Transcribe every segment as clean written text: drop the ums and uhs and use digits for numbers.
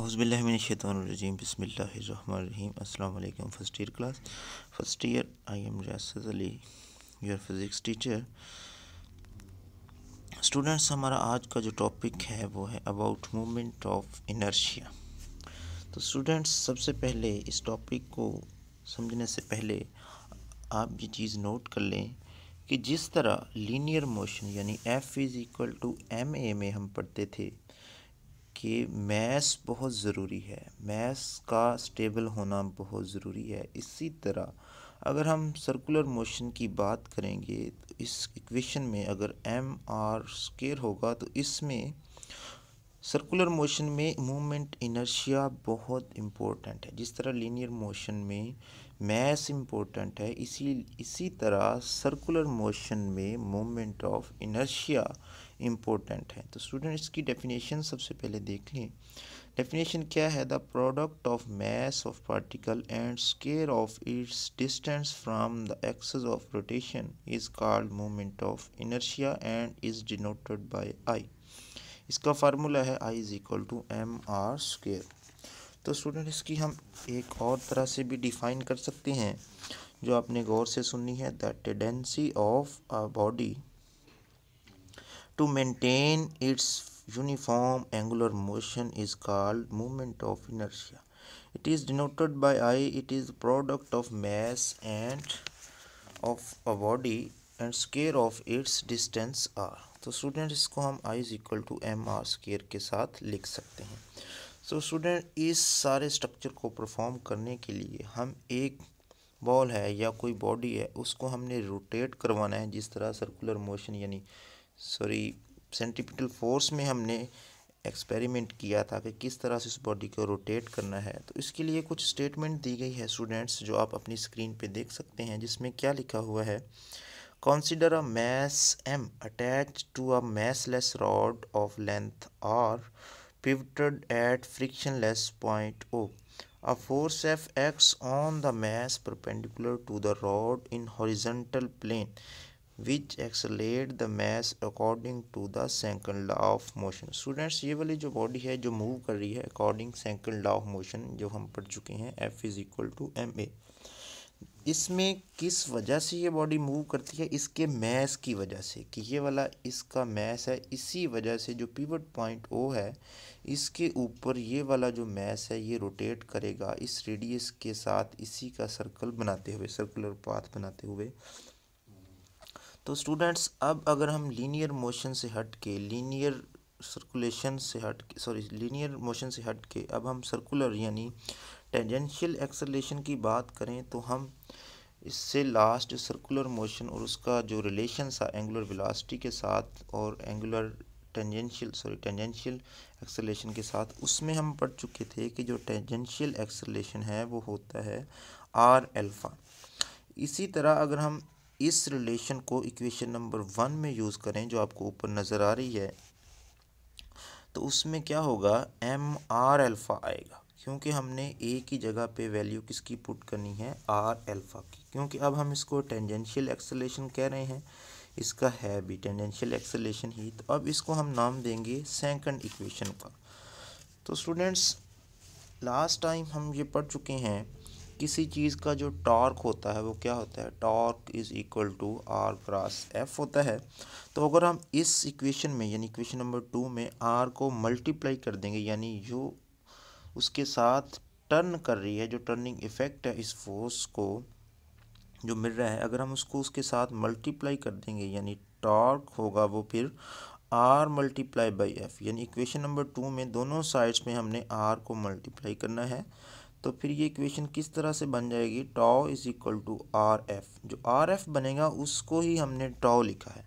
औज़ुबिल्लाहिमिनश्शैतानिर्रजीम बिस्मिल्लाहिर्रहमानिर्रहीम। अस्सलाम वालेकुम। First year class, first year. I am Riyasat Ali, your physics teacher. Students, हमारा आज का जो टॉपिक है वो है अबाउट मूवमेंट ऑफ इनर्शिया। तो स्टूडेंट्स, सबसे पहले इस टॉपिक को समझने से पहले आप ये चीज़ नोट कर लें कि जिस तरह लीनियर मोशन यानी F is equal to ma में हम पढ़ते थे कि मैस बहुत ज़रूरी है, मैस का स्टेबल होना बहुत ज़रूरी है, इसी तरह अगर हम सर्कुलर मोशन की बात करेंगे तो इस इक्वेशन में अगर एम आर स्क्वायर होगा तो इसमें सर्कुलर मोशन में मूवमेंट इनर्शिया बहुत इम्पोर्टेंट है। जिस तरह लीनियर मोशन में मैस इम्पोर्टेंट है, इसी तरह सर्कुलर मोशन में मूवमेंट ऑफ इनर्शिया इम्पोर्टेंट है। तो स्टूडेंट, इसकी डेफिनेशन सबसे पहले देख लें। डेफिनेशन क्या है? The product of mass of particle and square of its distance from the axis of rotation is called movement of inertia and is denoted by I. इसका फार्मूला है I is equal to M R square. तो student, इसकी हम एक और तरह से भी डिफ़ाइन कर सकते हैं जो आपने गौर से सुननी है। The tendency of a body to maintain its uniform angular motion is called movement of inertia. It is denoted by I। It is product of mass and of a body and square of its distance r. तो student, इसको हम I is equal to M R square के साथ लिख सकते हैं। So student, इस सारे स्ट्रक्चर को परफॉर्म करने के लिए हम एक बॉल है या कोई बॉडी है उसको हमने रोटेट करवाना है। जिस तरह सर्कुलर मोशन यानी सेंट्रीपिटल फोर्स में हमने एक्सपेरिमेंट किया था कि किस तरह से इस बॉडी को रोटेट करना है। तो इसके लिए कुछ स्टेटमेंट दी गई है स्टूडेंट्स, जो आप अपनी स्क्रीन पे देख सकते हैं, जिसमें क्या लिखा हुआ है। Consider a mass m attached to a massless rod of length r pivoted at frictionless point O. A force F acts on the mass perpendicular to the rod in horizontal plane which accelerate the mass according to the second law of motion. Students, ये वाली जो body है जो move कर रही है according second law of motion जो हम पढ़ चुके हैं, F is equal to ma। इसमें किस वजह से ये बॉडी मूव करती है? इसके मैस की वजह से, कि ये वाला इसका मैस है, इसी वजह से जो पिवट पॉइंट O है इसके ऊपर ये वाला जो मैस है ये रोटेट करेगा इस रेडियस के साथ, इसी का सर्कल बनाते हुए, सर्कुलर पाथ बनाते हुए। तो स्टूडेंट्स, अब अगर हम लीनियर मोशन से हट के लीनियर मोशन से हट के अब हम सर्कुलर यानी टेंजेंशियल एक्सेलरेशन की बात करें तो हम इससे लास्ट सर्कुलर मोशन और उसका जो रिलेशन था एंगुलर वेलोसिटी के साथ और एंगुलर टेंजेंशियल एक्सेलरेशन के साथ, उसमें हम पढ़ चुके थे कि जो टेंजेंशियल एक्सेलरेशन है वो होता है आर अल्फा। इसी तरह अगर हम इस रिलेशन को इक्वेशन नंबर 1 में यूज़ करें जो आपको ऊपर नज़र आ रही है, तो उसमें क्या होगा? एम आर अल्फ़ा आएगा, क्योंकि हमने ए की जगह पे वैल्यू किसकी पुट करनी है? आर अल्फ़ा की। क्योंकि अब हम इसको टेंजेंशियल एक्सेलरेशन कह रहे हैं, इसका है भी टेंजेंशियल एक्सेलरेशन ही। तो अब इसको हम नाम देंगे सेकंड इक्वेशन का। तो स्टूडेंट्स, लास्ट टाइम हम ये पढ़ चुके हैं किसी चीज़ का जो टॉर्क होता है वो क्या होता है? Torque is equal to r cross F होता है। तो अगर हम इस इक्वेशन में यानी इक्वेशन नंबर 2 में आर को मल्टीप्लाई कर देंगे, यानी जो उसके साथ टर्न कर रही है, जो टर्निंग इफेक्ट है इस फोर्स को जो मिल रहा है, अगर हम उसको उसके साथ मल्टीप्लाई कर देंगे यानी टॉर्क होगा वो फिर आर मल्टीप्लाई बाई एफ। यानी इक्वेशन नंबर 2 में दोनों साइड्स में हमने आर को मल्टीप्लाई करना है। तो फिर ये इक्वेशन किस तरह से बन जाएगी? Tau is equal to R F. जो आर एफ बनेगा उसको ही हमने टॉ लिखा है,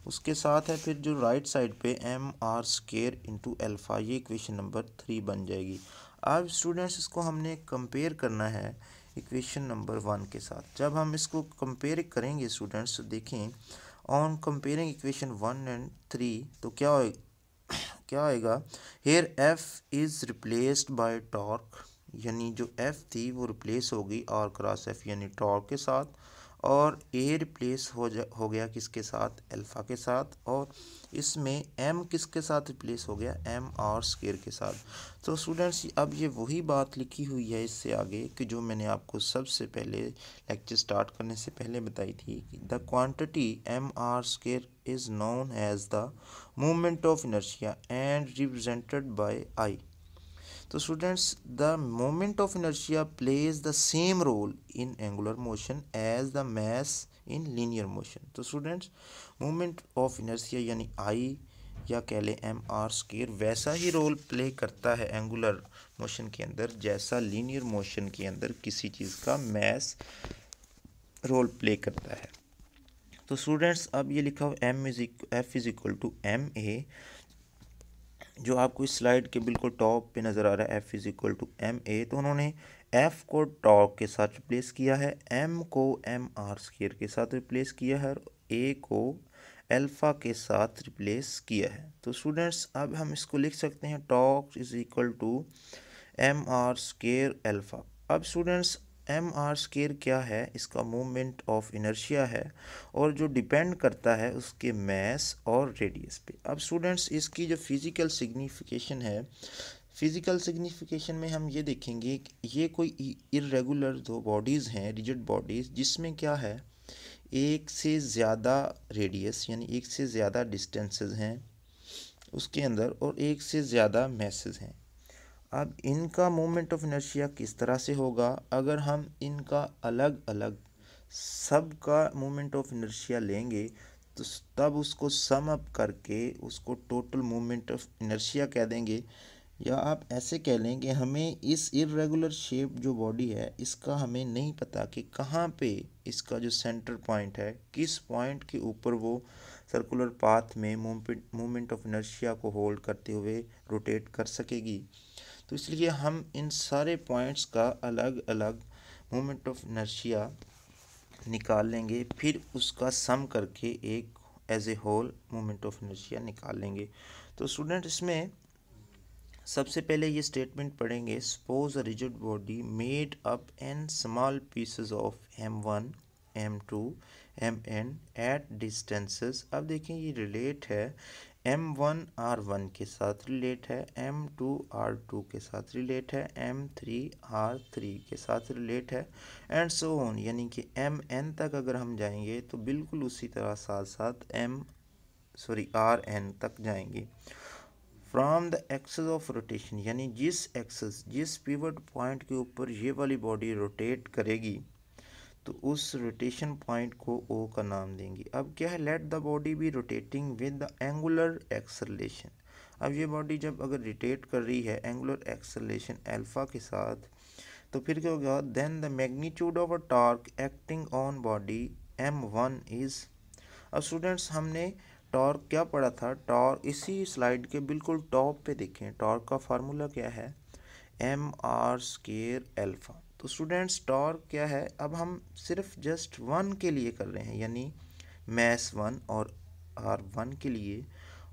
उसके साथ है फिर जो राइट साइड पे m are square into alpha, ये इक्वेशन नंबर 3 बन जाएगी। अब स्टूडेंट्स, इसको हमने कंपेयर करना है इक्वेशन नंबर 1 के साथ। जब हम इसको कंपेयर करेंगे स्टूडेंट्स, तो देखें ऑन कंपेयरिंग इक्वेशन 1 एंड 3 तो क्या आएगा? Here F is replaced by torque, यानी जो एफ थी वो रिप्लेस होगी आर क्रॉस एफ यानी टॉर्क के साथ, और ए रिप्लेस हो गया किसके साथ, अल्फ़ा के साथ, और इसमें एम किसके साथ रिप्लेस हो गया, एम आर स्क्वायर के साथ। तो स्टूडेंट्स अब ये वही बात लिखी हुई है इससे आगे कि जो मैंने आपको सबसे पहले लेक्चर स्टार्ट करने से पहले बताई थी कि the quantity M are square is known as the moment of inertia and represented by I. तो students the moment of inertia plays the same role in angular motion as the mass in linear motion. तो students moment of inertia यानी I या कह लें M R square वैसा ही role play करता है angular motion के अंदर जैसा लीनियर मोशन के अंदर किसी चीज़ का मास रोल प्ले करता है। तो स्टूडेंट्स अब ये लिखा हुआ F is equal to m a, जो आपको इस स्लाइड के बिल्कुल टॉप पे नज़र आ रहा है, F is equal to m a. तो उन्होंने एफ को टॉर्क के साथ रिप्लेस किया है, एम को एम आर स्क्वायर के साथ रिप्लेस किया है और ए को अल्फ़ा के साथ रिप्लेस किया है। तो स्टूडेंट्स अब हम इसको लिख सकते हैं torque is equal to M R square alpha. अब स्टूडेंट्स एम आर स्क्वायर क्या है, इसका मोमेंट ऑफ इनर्शिया है और जो डिपेंड करता है उसके मास और रेडियस पे। अब स्टूडेंट्स इसकी जो फिज़िकल सिग्निफिकेशन है, फिज़िकल सिग्निफिकेशन में हम ये देखेंगे कि ये कोई इरेगुलर दो बॉडीज़ हैं, रिजिड बॉडीज़, जिसमें क्या है एक से ज़्यादा रेडियस यानी एक से ज़्यादा डिस्टेंसेस हैं उसके अंदर और एक से ज़्यादा मैसेज हैं। अब इनका मोमेंट ऑफ इनर्शिया किस तरह से होगा, अगर हम इनका अलग अलग सब का मोमेंट ऑफ इनर्शिया लेंगे तो तब उसको सम अप करके उसको टोटल मोमेंट ऑफ इनर्शिया कह देंगे। या आप ऐसे कह लें कि हमें इस इर्रेगुलर शेप जो बॉडी है इसका हमें नहीं पता कि कहाँ पे इसका जो सेंटर पॉइंट है, किस पॉइंट के ऊपर वो सर्कुलर पाथ में मोमेंट ऑफ इनर्शिया को होल्ड करते हुए रोटेट कर सकेगी। तो इसलिए हम इन सारे पॉइंट्स का अलग अलग मोमेंट ऑफ इनर्शिया निकाल लेंगे, फिर उसका सम करके एक as a whole moment of inertia निकाल लेंगे। तो स्टूडेंट इसमें सबसे पहले ये स्टेटमेंट पढ़ेंगे, suppose a rigid body made up n small pieces of m1 m2 mn at distances. अब देखें ये रिलेट है m1 r1 के साथ रिलेट है, m2 r2 के साथ रिलेट है, m3 r3 के साथ रिलेट है एंड सो ऑन, यानी कि mn तक अगर हम जाएंगे तो बिल्कुल उसी तरह साथ साथ rn तक जाएंगे। From the axis of rotation, यानी जिस पिवट पॉइंट के ऊपर ये वाली बॉडी रोटेट करेगी तो उस रोटेशन पॉइंट को ओ का नाम देंगे। अब क्या है, let the body be rotating with the angular acceleration. अब ये बॉडी जब अगर रोटेट कर रही है एंगुलर एक्सेलरेशन अल्फा के साथ तो फिर क्या होगा, then the magnitude of a torque acting on body m1 is. अब स्टूडेंट्स हमने टॉर्क क्या पढ़ा था, टॉर्क इसी स्लाइड के बिल्कुल टॉप पे देखें, टॉर्क का फार्मूला क्या है, एम आर स्क्वायर अल्फ़ा। तो स्टूडेंट्स टॉर्क क्या है, अब हम सिर्फ जस्ट वन के लिए कर रहे हैं यानी मैस वन और आर वन के लिए,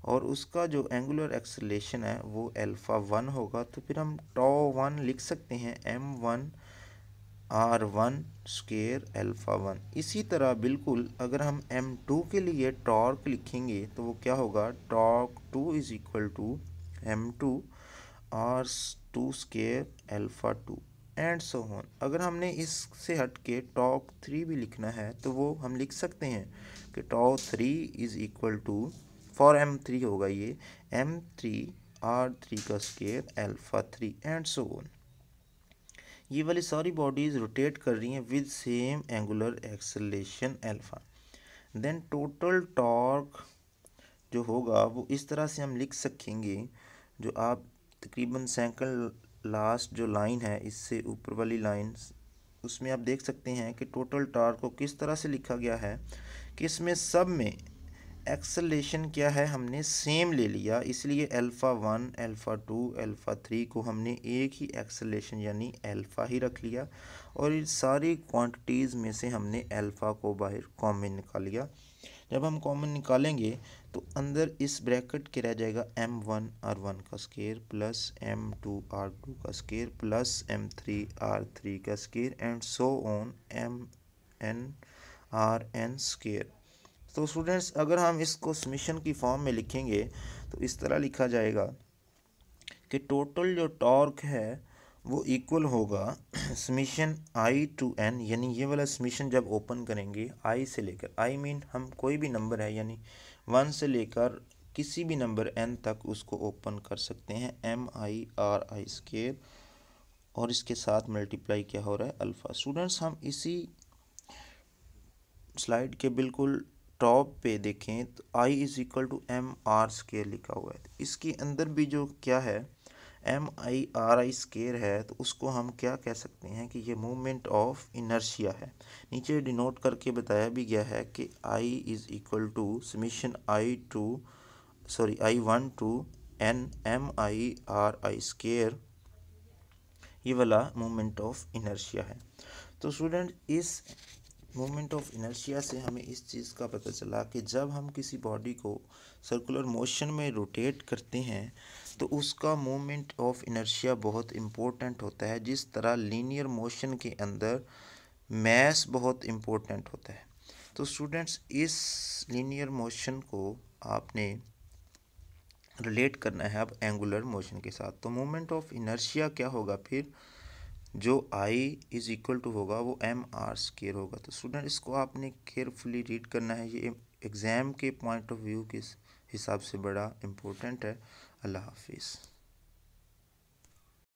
और उसका जो एंगुलर एक्सेलरेशन है वो अल्फ़ा वन होगा। तो फिर हम टॉ वन लिख सकते हैं m1 r1 square alpha one. इसी तरह बिल्कुल अगर हम m2 के लिए टॉर्क लिखेंगे तो वो क्या होगा, torque 2 is equal to m2 r2 square alpha 2 and so on. अगर हमने इससे हट के टॉर्क 3 भी लिखना है तो वो हम लिख सकते हैं कि torque 3 is equal to, for m3 होगा ये m3 r3 का square alpha 3 and so on. ये वाली सारी बॉडीज़ रोटेट कर रही हैं with same angular acceleration alpha. Then total torque जो होगा वो इस तरह से हम लिख सकेंगे, जो आप तकरीबन सेकंड लास्ट जो लाइन है इससे ऊपर वाली लाइन, उसमें आप देख सकते हैं कि टोटल टॉर्क को किस तरह से लिखा गया है कि इसमें सब में एक्सेलरेशन क्या है हमने सेम ले लिया, इसलिए alpha one alpha two alpha three को हमने एक ही एक्सेलरेशन यानी अल्फ़ा ही रख लिया और इन सारी क्वांटिटीज़ में से हमने अल्फ़ा को बाहर कॉमन निकाल लिया। जब हम कॉमन निकालेंगे तो अंदर इस ब्रैकेट के रह जाएगा m1 r1 का स्क्वायर प्लस m2 r2 का स्क्वायर प्लस m3 r3 का square and so on mn r n square. तो स्टूडेंट्स अगर हम इसको समीशन की फॉर्म में लिखेंगे तो इस तरह लिखा जाएगा कि टोटल जो टॉर्क है वो इक्वल होगा समीशन आई टू एन, यानी ये वाला समीशन जब ओपन करेंगे आई से लेकर, आई मीन हम कोई भी नंबर है यानी 1 से लेकर किसी भी नंबर n तक उसको ओपन कर सकते हैं, m I R I square, और इसके साथ मल्टीप्लाई क्या हो रहा है अल्फ़ा। स्टूडेंट्स हम इसी स्लाइड के बिल्कुल टॉप पे देखें तो I is equal to M R square लिखा हुआ है। इसके अंदर भी जो क्या है M I R I square है, तो उसको हम क्या कह सकते हैं कि ये मूवमेंट ऑफ इनर्शिया है। नीचे डिनोट करके बताया भी गया है कि I is equal to summation I one to N M I R I square, ये वाला मूवमेंट ऑफ इनर्शिया है। तो स्टूडेंट इस मूवमेंट ऑफ इनर्शिया से हमें इस चीज़ का पता चला कि जब हम किसी बॉडी को सर्कुलर मोशन में रोटेट करते हैं तो उसका मूवमेंट ऑफ इनर्शिया बहुत इम्पोर्टेंट होता है, जिस तरह लीनियर मोशन के अंदर मैस बहुत इम्पोर्टेंट होता है। तो स्टूडेंट्स इस लीनियर मोशन को आपने रिलेट करना है अब एंगुलर मोशन के साथ। तो मूवमेंट ऑफ इनर्शिया क्या होगा फिर, जो आई इज़ इक्वल टू होगा वो एम आर स्क्वायर होगा। तो स्टूडेंट इसको आपने केयरफुली रीड करना है, ये एग्ज़ाम के पॉइंट ऑफ व्यू के हिसाब से बड़ा इम्पोर्टेंट है। अल्लाह हाफिज़।